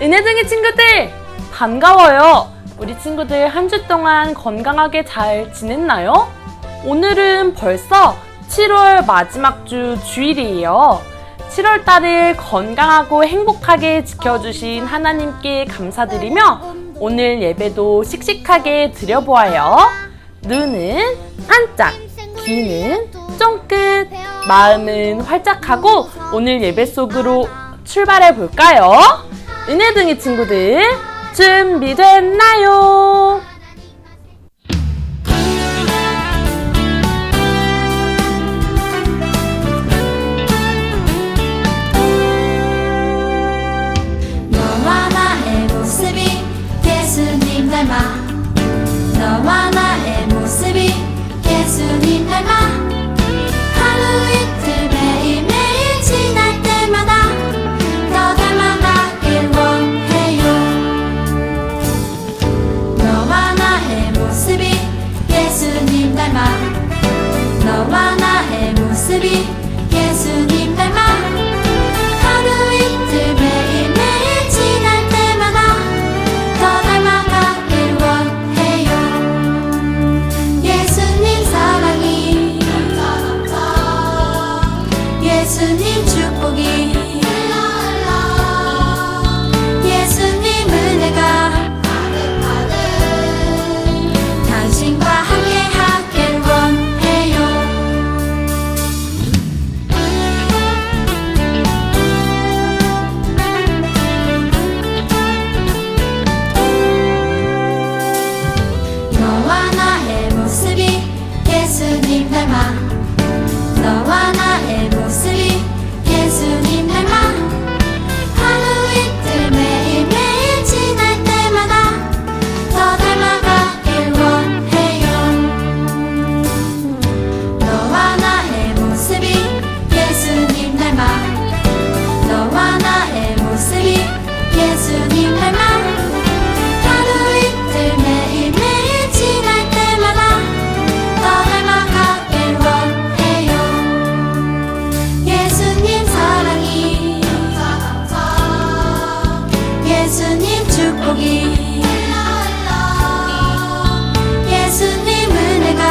은혜등이 친구들 반가워요. 우리 친구들 한 주 동안 건강하게 잘 지냈나요? 오늘은 벌써 7월 마지막 주 주일이에요. 7월 달을 건강하고 행복하게 지켜주신 하나님께 감사드리며 오늘 예배도 씩씩하게 드려보아요. 눈은 반짝, 귀는 쫑긋, 마음은 활짝하고 오늘 예배 속으로 출발해 볼까요? 은혜등이 친구들 준비됐나요? 너와 나의 모습이 예수님 닮아 너와 나의 모습이 예수님 닮아 하루 이틀 매일매일 지날 때마다 더 닮아가길 원해요. 너와 나의 모습이 예수님 닮아 너와 나의 모습이 예수님 닮아 하루 이틀 매일매일 지날 때마다 더 닮아가길 원해요. 예수님 사랑이 예수님 축복이 예수님 은혜가 당신과 함께 하길 원해요. 너와 나의 모습이 예수님 닮아 너와 나의 모습이 예수님 닮아 하루 이틀 매일매일 지날 때마다 더 닮아가길 원해요. 너와 나의 모습이 예수님 닮아 너와 나의 모습이 예수님 닮아 하루 이틀 매일매일 지날 때마다 더 닮아가길 원해요. 예수님 사랑이 예수님 축복이 예수님 은혜가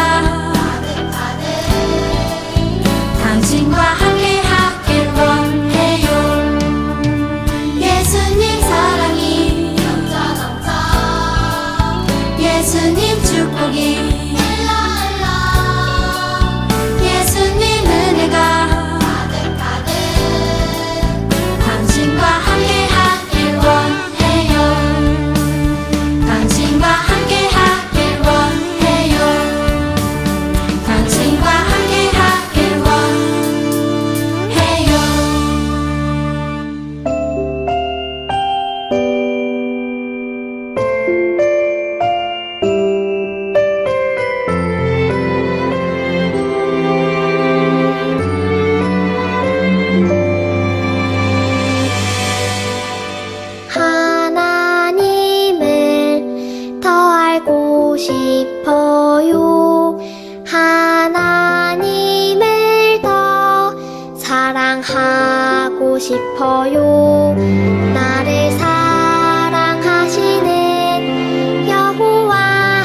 당신과 함께 하길 원해요. 예수님 사랑이 예수님 축복이 예수님 은혜가 당신과 함께 하길 원해요. 당신과 함께 하길 원해요. 당신과 함께 하길 원해요. 하나님을 더 알고 싶어요. 하나님을 더 사랑하고 싶어요. 나를 사랑하시는 여호와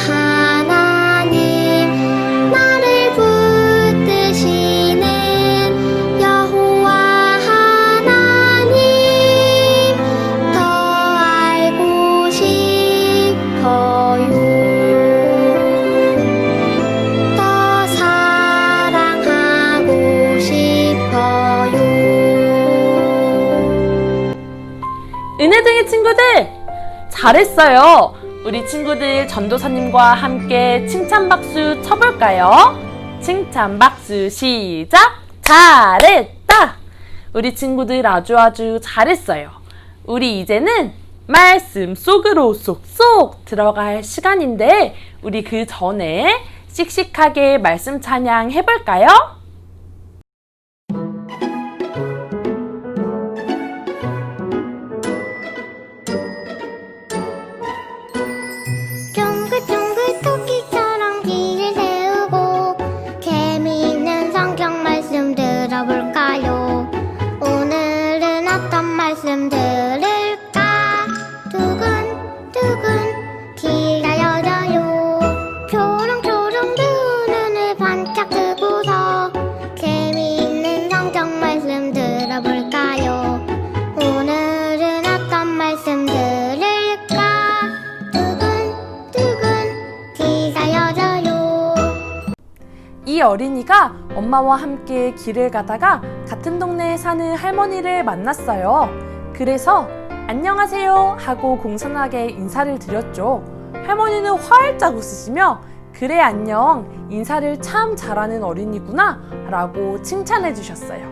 하나님 나를 붙드시는 여호와 하나님 더 알고 싶어요. 더 사랑하고 싶어요. 은혜등이 친구들 잘했어요. 우리 친구들 전도사님과 함께 칭찬 박수 쳐볼까요? 칭찬 박수 시작! 잘했다! 우리 친구들 아주 잘했어요. 우리 이제는 말씀 속으로 쏙쏙 들어갈 시간인데 우리 그 전에 씩씩하게 말씀 찬양 해볼까요? 쫑긋쫑긋 토끼처럼 귀를 세우고 재미있는 성경 말씀 들어볼까요? 오늘은 어떤 말씀 들을까? 이 어린이가 엄마와 함께 길을 가다가 같은 동네에 사는 할머니를 만났어요. 그래서 안녕하세요 하고 공손하게 인사를 드렸죠. 할머니는 활짝 웃으시며 그래 안녕, 인사를 참 잘하는 어린이구나 라고 칭찬해 주셨어요.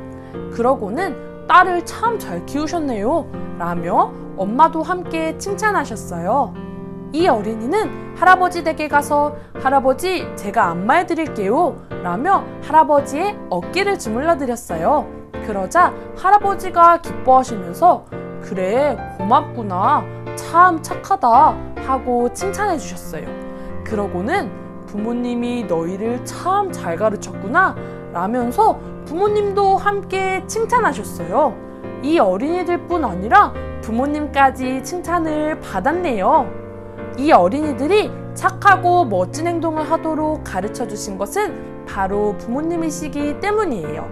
그러고는 딸을 참 잘 키우셨네요 라며 엄마도 함께 칭찬하셨어요. 이 어린이는 할아버지 댁에 가서 할아버지 제가 안마해 드릴게요 라며 할아버지의 어깨를 주물러 드렸어요. 그러자 할아버지가 기뻐하시면서 그래 고맙구나 참 착하다 하고 칭찬해 주셨어요. 그러고는 부모님이 너희를 참 잘 가르쳤구나 라면서 부모님도 함께 칭찬하셨어요. 이 어린이들뿐 아니라 부모님까지 칭찬을 받았네요. 이 어린이들이 착하고 멋진 행동을 하도록 가르쳐 주신 것은 바로 부모님이시기 때문이에요.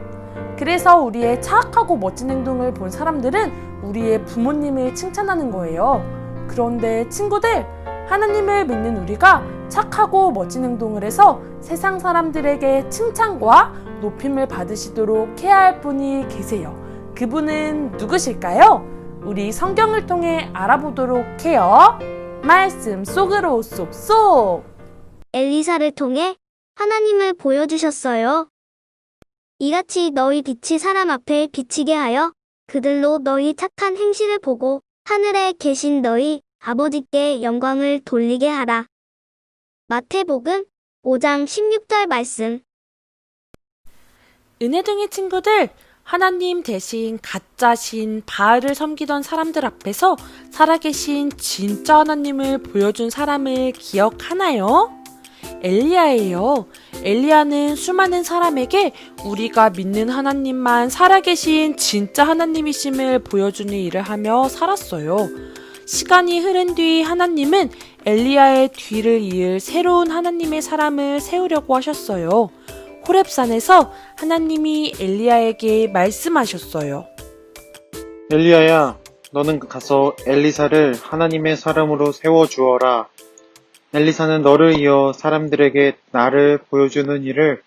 그래서 우리의 착하고 멋진 행동을 본 사람들은 우리의 부모님을 칭찬하는 거예요. 그런데 친구들, 하나님을 믿는 우리가 착하고 멋진 행동을 해서 세상 사람들에게 칭찬과 높임을 받으시도록 해야 할 분이 계세요. 그분은 누구실까요? 우리 성경을 통해 알아보도록 해요. 말씀 속으로 쏙쏙! 엘리사를 통해 하나님을 보여주셨어요. 이같이 너희 빛이 사람 앞에 비치게 하여 그들로 너희 착한 행실을 보고 하늘에 계신 너희 아버지께 영광을 돌리게 하라. 마태복음 5장 16절 말씀. 은혜둥이 친구들, 하나님 대신 가짜 신 바알을 섬기던 사람들 앞에서 살아계신 진짜 하나님을 보여준 사람을 기억하나요? 엘리야예요. 엘리야는 수많은 사람에게 우리가 믿는 하나님만 살아계신 진짜 하나님이심을 보여주는 일을 하며 살았어요. 시간이 흐른 뒤 하나님은 엘리야의 뒤를 이을 새로운 하나님의 사람을 세우려고 하셨어요. 호렙산에서 하나님이 엘리야에게 말씀하셨어요. 엘리야야, 너는 가서 엘리사를 하나님의 사람으로 세워주어라. 엘리사는 너를 이어 사람들에게 나를 보여주는 일을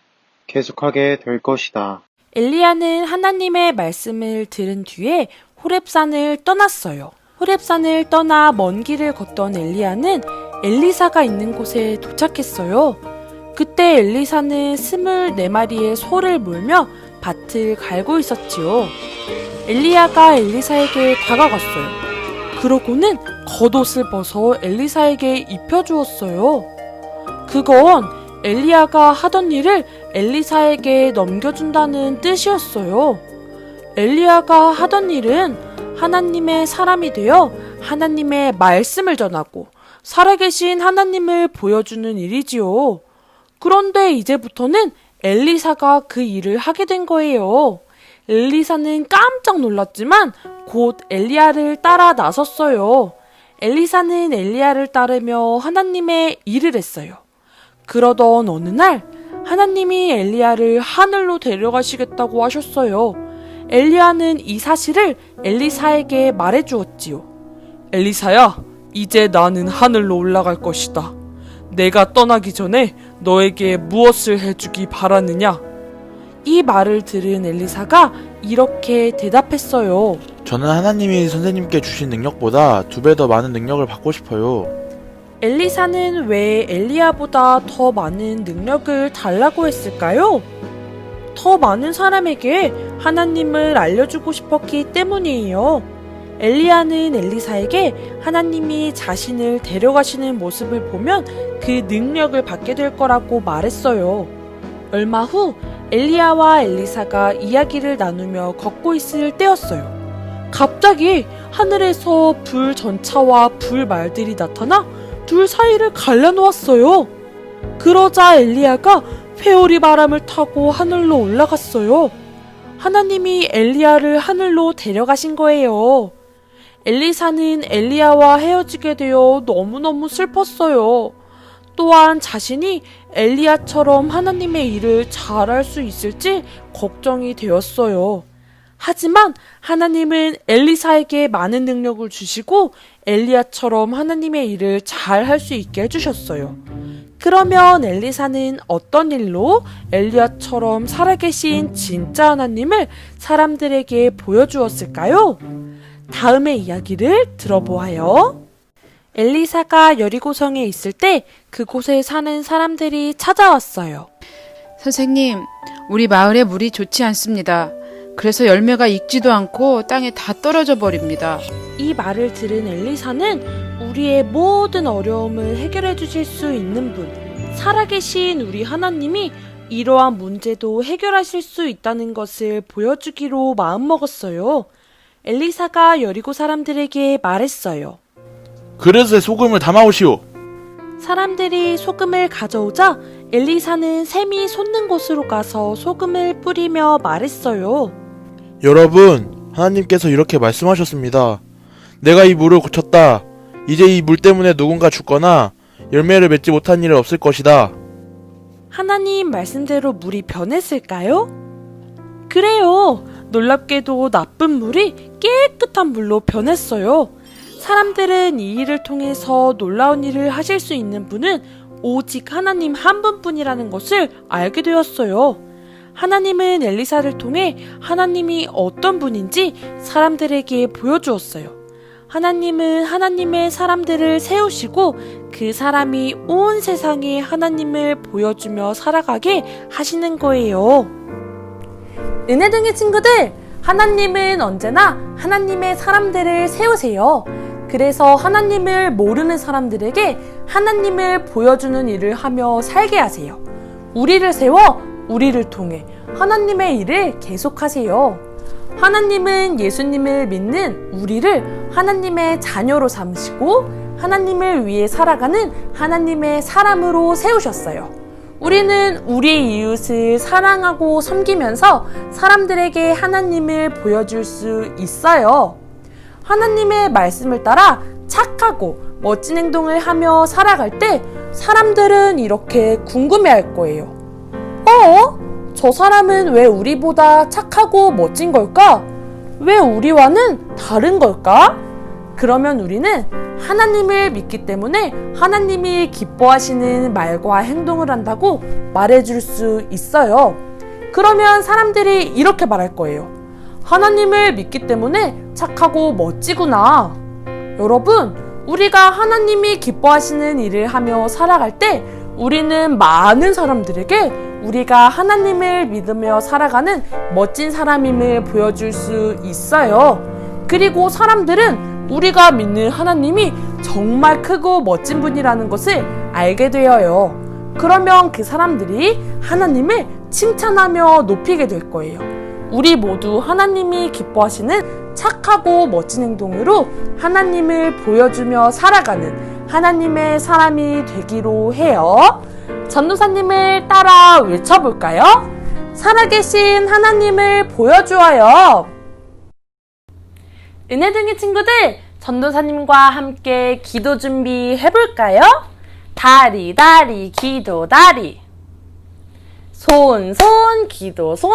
계속하게 될 것이다. 엘리야는 하나님의 말씀을 들은 뒤에 호렙산을 떠났어요. 호렙산을 떠나 먼 길을 걷던 엘리야는 엘리사가 있는 곳에 도착했어요. 그때 엘리사는 24마리의 소를 몰며 밭을 갈고 있었지요. 엘리야가 엘리사에게 다가갔어요. 그러고는 겉옷을 벗어 엘리사에게 입혀주었어요. 그건 엘리야가 하던 일을 엘리사에게 넘겨준다는 뜻이었어요. 엘리야가 하던 일은 하나님의 사람이 되어 하나님의 말씀을 전하고 살아계신 하나님을 보여주는 일이지요. 그런데 이제부터는 엘리사가 그 일을 하게 된 거예요. 엘리사는 깜짝 놀랐지만 곧 엘리야를 따라 나섰어요. 엘리사는 엘리야를 따르며 하나님의 일을 했어요. 그러던 어느 날 하나님이 엘리야를 하늘로 데려가시겠다고 하셨어요. 엘리야는 이 사실을 엘리사에게 말해주었지요. 엘리사야, 이제 나는 하늘로 올라갈 것이다. 내가 떠나기 전에 너에게 무엇을 해주기 바라느냐? 이 말을 들은 엘리사가 이렇게 대답했어요. 저는 하나님이 선생님께 주신 능력보다 2배 더 많은 능력을 받고 싶어요. 엘리사는 왜 엘리야보다 더 많은 능력을 달라고 했을까요? 더 많은 사람에게 하나님을 알려주고 싶었기 때문이에요. 엘리야는 엘리사에게 하나님이 자신을 데려가시는 모습을 보면 그 능력을 받게 될 거라고 말했어요. 얼마 후 엘리야와 엘리사가 이야기를 나누며 걷고 있을 때였어요. 갑자기 하늘에서 불 전차와 불 말들이 나타나 둘 사이를 갈라놓았어요. 그러자 엘리야가 회오리 바람을 타고 하늘로 올라갔어요. 하나님이 엘리야를 하늘로 데려가신 거예요. 엘리사는 엘리야와 헤어지게 되어 너무너무 슬펐어요. 또한 자신이 엘리야처럼 하나님의 일을 잘할 수 있을지 걱정이 되었어요. 하지만 하나님은 엘리사에게 많은 능력을 주시고 엘리야처럼 하나님의 일을 잘 할 수 있게 해주셨어요. 그러면 엘리사는 어떤 일로 엘리야처럼 살아계신 진짜 하나님을 사람들에게 보여주었을까요? 다음의 이야기를 들어보아요. 엘리사가 여리고성에 있을 때 그곳에 사는 사람들이 찾아왔어요. 선생님, 우리 마을에 물이 좋지 않습니다. 그래서 열매가 익지도 않고 땅에 다 떨어져 버립니다. 이 말을 들은 엘리사는 우리의 모든 어려움을 해결해 주실 수 있는 분, 살아계신 우리 하나님이 이러한 문제도 해결하실 수 있다는 것을 보여주기로 마음먹었어요. 엘리사가 여리고 사람들에게 말했어요. 그릇에 소금을 담아오시오. 사람들이 소금을 가져오자 엘리사는 샘이 솟는 곳으로 가서 소금을 뿌리며 말했어요. 여러분, 하나님께서 이렇게 말씀하셨습니다. 내가 이 물을 고쳤다. 이제 이 물 때문에 누군가 죽거나 열매를 맺지 못한 일은 없을 것이다. 하나님 말씀대로 물이 변했을까요? 그래요. 놀랍게도 나쁜 물이 깨끗한 물로 변했어요. 사람들은 이 일을 통해서 놀라운 일을 하실 수 있는 분은 오직 하나님 한 분뿐이라는 것을 알게 되었어요. 하나님은 엘리사를 통해 하나님이 어떤 분인지 사람들에게 보여주었어요. 하나님은 하나님의 사람들을 세우시고 그 사람이 온 세상에 하나님을 보여주며 살아가게 하시는 거예요. 은혜등의 친구들, 하나님은 언제나 하나님의 사람들을 세우세요. 그래서 하나님을 모르는 사람들에게 하나님을 보여주는 일을 하며 살게 하세요. 우리를 세워 우리를 통해 하나님의 일을 계속하세요. 하나님은 예수님을 믿는 우리를 하나님의 자녀로 삼으시고 하나님을 위해 살아가는 하나님의 사람으로 세우셨어요. 우리는 우리의 이웃을 사랑하고 섬기면서 사람들에게 하나님을 보여줄 수 있어요. 하나님의 말씀을 따라 착하고 멋진 행동을 하며 살아갈 때 사람들은 이렇게 궁금해할 거예요. 저 사람은 왜 우리보다 착하고 멋진 걸까? 왜 우리와는 다른 걸까? 그러면 우리는 하나님을 믿기 때문에 하나님이 기뻐하시는 말과 행동을 한다고 말해줄 수 있어요. 그러면 사람들이 이렇게 말할 거예요. 하나님을 믿기 때문에 착하고 멋지구나. 여러분, 우리가 하나님이 기뻐하시는 일을 하며 살아갈 때 우리는 많은 사람들에게 우리가 하나님을 믿으며 살아가는 멋진 사람임을 보여줄 수 있어요. 그리고 사람들은 우리가 믿는 하나님이 정말 크고 멋진 분이라는 것을 알게 되어요. 그러면 그 사람들이 하나님을 칭찬하며 높이게 될 거예요. 우리 모두 하나님이 기뻐하시는 착하고 멋진 행동으로 하나님을 보여주며 살아가는 하나님의 사람이 되기로 해요. 전도사님을 따라 외쳐볼까요? 살아계신 하나님을 보여주어요. 은혜등의 친구들, 전도사님과 함께 기도 준비해볼까요? 다리 다리 기도 다리, 손 손 기도 손,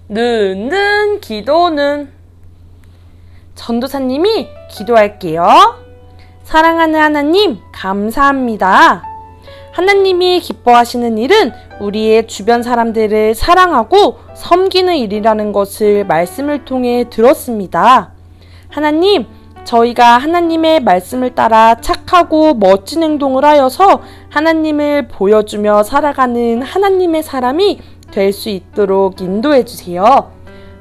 눈 기도 눈. 전도사님이 기도할게요. 사랑하는 하나님, 감사합니다. 하나님이 기뻐하시는 일은 우리의 주변 사람들을 사랑하고 섬기는 일이라는 것을 말씀을 통해 들었습니다. 하나님, 저희가 하나님의 말씀을 따라 착하고 멋진 행동을 하여서 하나님을 보여주며 살아가는 하나님의 사람이 될 수 있도록 인도해 주세요.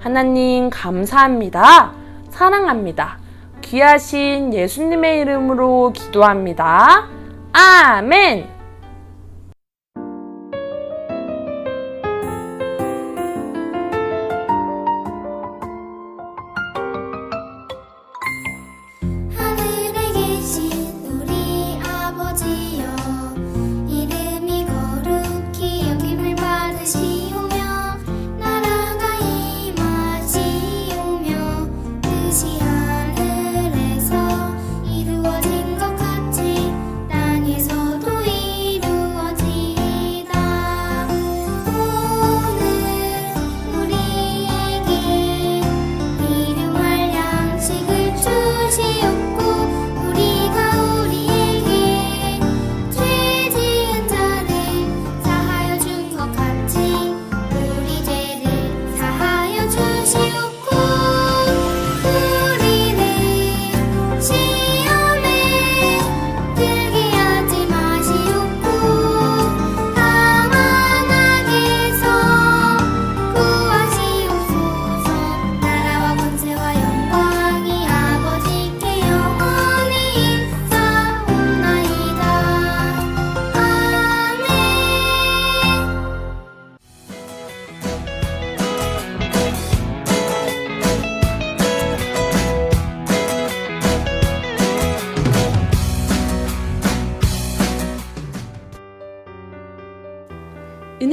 하나님, 감사합니다. 사랑합니다. 귀하신 예수님의 이름으로 기도합니다. 아멘. 하늘에 계신 우리 아버지여, 이름이 거룩히 여김을 받으시오며 나라가 임하시오며 뜻이 하늘에서 이루어진 것 같이 땅에서도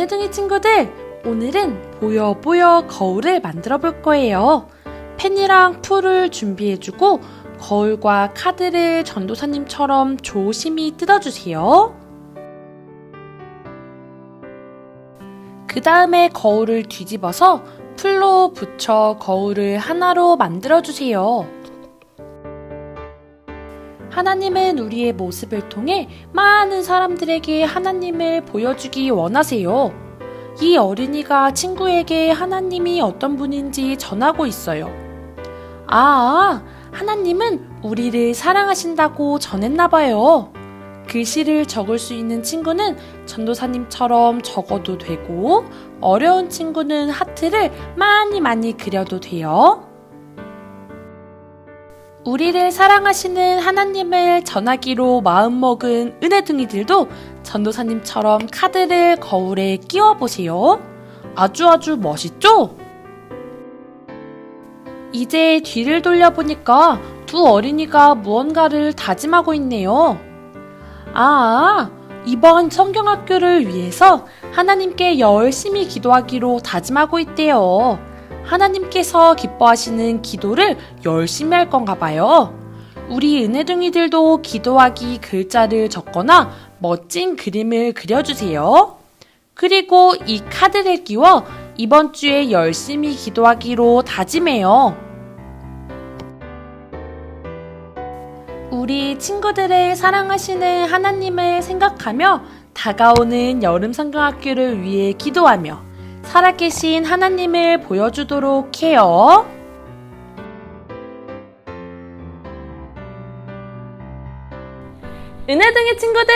은혜둥이 친구들, 오늘은 보여 거울을 만들어 볼 거예요. 펜이랑 풀을 준비해주고 거울과 카드를 전도사님처럼 조심히 뜯어주세요. 그 다음에 거울을 뒤집어서 풀로 붙여 거울을 하나로 만들어주세요. 하나님은 우리의 모습을 통해 많은 사람들에게 하나님을 보여주기 원하세요. 이 어린이가 친구에게 하나님이 어떤 분인지 전하고 있어요. 하나님은 우리를 사랑하신다고 전했나봐요. 글씨를 적을 수 있는 친구는 전도사님처럼 적어도 되고, 어려운 친구는 하트를 많이 그려도 돼요. 우리를 사랑하시는 하나님을 전하기로 마음먹은 은혜둥이들도 전도사님처럼 카드를 거울에 끼워보세요. 아주 멋있죠? 이제 뒤를 돌려보니까 두 어린이가 무언가를 다짐하고 있네요. 이번 성경학교를 위해서 하나님께 열심히 기도하기로 다짐하고 있대요. 하나님께서 기뻐하시는 기도를 열심히 할 건가 봐요. 우리 은혜둥이들도 기도하기 글자를 적거나 멋진 그림을 그려주세요. 그리고 이 카드를 끼워 이번 주에 열심히 기도하기로 다짐해요. 우리 친구들을 사랑하시는 하나님을 생각하며 다가오는 여름 성경학교를 위해 기도하며 살아계신 하나님을 보여주도록 해요. 은혜등의 친구들,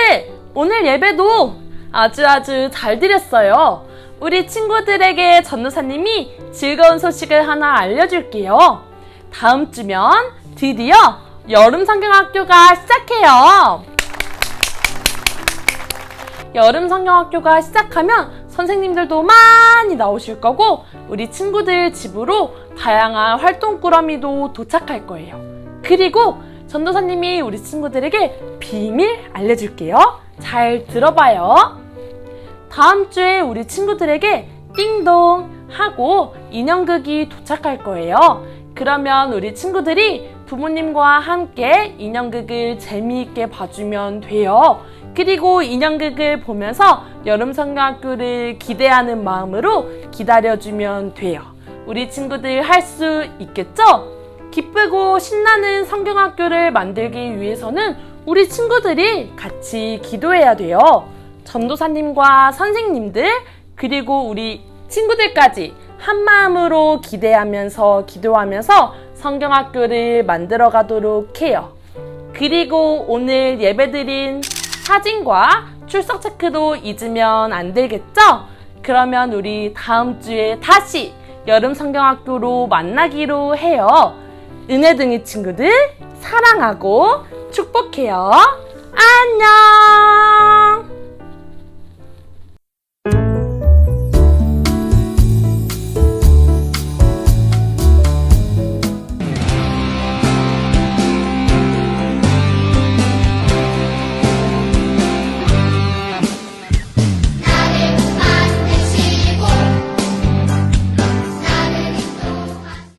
오늘 예배도 아주 잘 드렸어요. 우리 친구들에게 전도사님이 즐거운 소식을 하나 알려줄게요. 다음 주면 드디어 여름 성경학교가 시작해요. 여름 성경학교가 시작하면 선생님들도 많이 나오실 거고, 우리 친구들 집으로 다양한 활동 꾸러미도 도착할 거예요. 그리고 전도사님이 우리 친구들에게 비밀 알려줄게요. 잘 들어봐요. 다음 주에 우리 친구들에게 띵동 하고 인형극이 도착할 거예요. 그러면 우리 친구들이 부모님과 함께 인형극을 재미있게 봐주면 돼요. 그리고 인형극을 보면서 여름 성경학교를 기대하는 마음으로 기다려주면 돼요. 우리 친구들 할 수 있겠죠? 기쁘고 신나는 성경학교를 만들기 위해서는 우리 친구들이 같이 기도해야 돼요. 전도사님과 선생님들, 그리고 우리 친구들까지 한 마음으로 기도하면서 성경학교를 만들어 가도록 해요. 그리고 오늘 예배드린 사진과 출석 체크도 잊으면 안 되겠죠? 그러면 우리 다음 주에 다시 여름 성경학교로 만나기로 해요. 은혜등이 친구들 사랑하고 축복해요. 안녕!